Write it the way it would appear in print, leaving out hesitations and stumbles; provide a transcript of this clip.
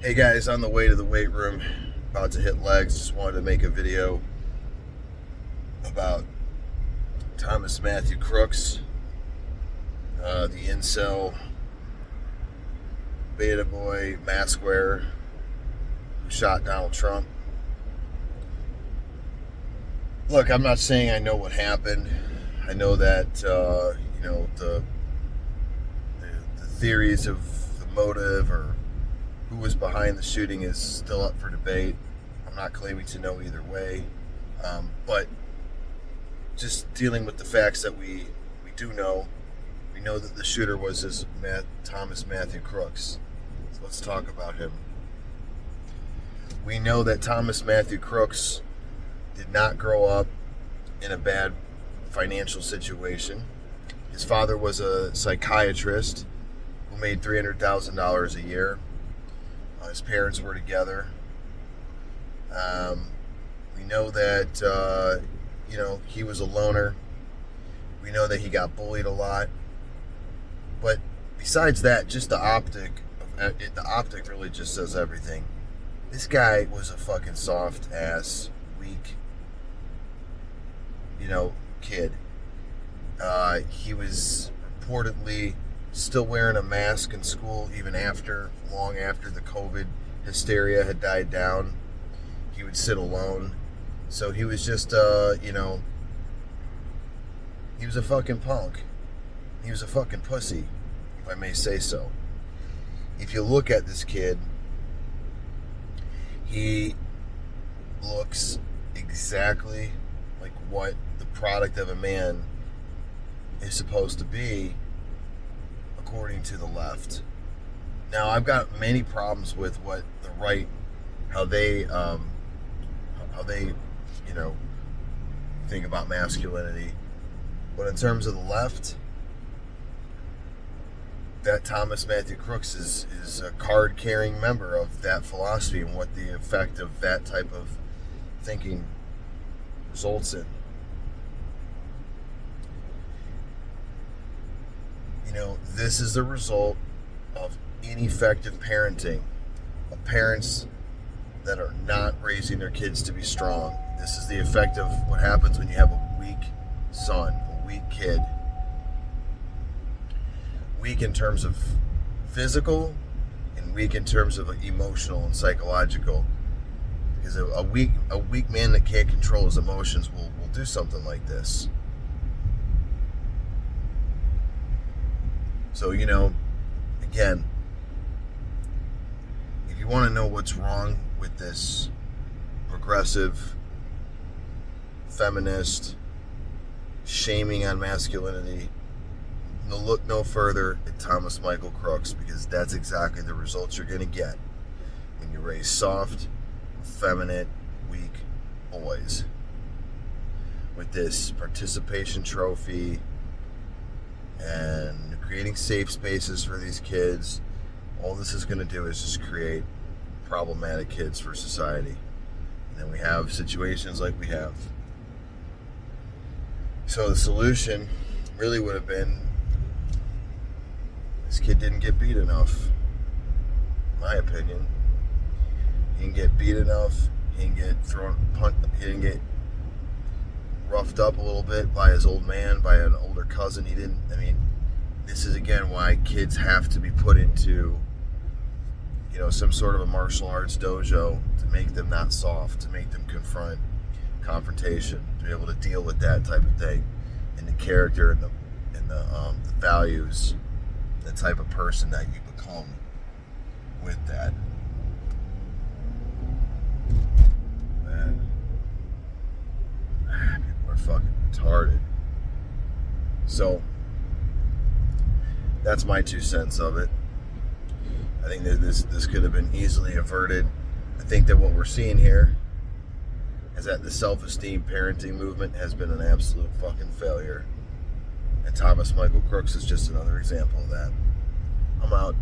Hey guys, on the way to the weight room, about to hit legs. Just wanted to make a video about Thomas Matthew Crooks, the incel beta boy mask wearer who shot Donald Trump. Look, I'm not saying I know what happened. I know that the theories of the motive or who was behind the shooting is still up for debate. I'm not claiming to know either way, but just dealing with the facts that we do know. We know that the shooter was Thomas Matthew Crooks. So let's talk about him. We know that Thomas Matthew Crooks did not grow up in a bad financial situation. His father was a psychiatrist who made $300,000 a year. His parents were together. We know that he was a loner. We know that he got bullied a lot. But besides that, just the optic really just says everything. This guy was a fucking soft ass, weak, kid. He was reportedly still wearing a mask in school even long after the COVID hysteria had died down. He would sit alone. So he was just, he was a fucking punk. He was a fucking pussy, if I may say so. If you look at this kid, he looks exactly like what the product of a man is supposed to be, according to the left. Now, I've got many problems with what the right, how they think about masculinity. But in terms of the left, that Thomas Matthew Crooks is a card-carrying member of that philosophy and what the effect of that type of thinking results in. This is the result of ineffective parenting, of parents that are not raising their kids to be strong. This is the effect of what happens when you have a weak son, a weak kid. Weak in terms of physical and weak in terms of emotional and psychological. Because a weak man that can't control his emotions will do something like this. So, again, if you want to know what's wrong with this progressive, feminist, shaming on masculinity, look no further at Thomas Michael Crooks, because that's exactly the results you're going to get when you raise soft, effeminate, weak boys with this participation trophy and creating safe spaces for these kids. All this is going to do is just create problematic kids for society. And then we have situations like we have. So the solution really would have been, this kid didn't get beat enough, in my opinion. He didn't get beat enough. He didn't get he didn't get roughed up a little bit by his old man, by an older cousin. This is again why kids have to be put into, some sort of a martial arts dojo to make them not soft, to make them confront confrontation, to be able to deal with that type of thing, and the character and the values, the type of person that you become with that. Man, people are fucking retarded. So that's my 2 cents of it. I think that this could have been easily averted. I think that what we're seeing here is that the self-esteem parenting movement has been an absolute fucking failure. And Thomas Michael Crooks is just another example of that. I'm out.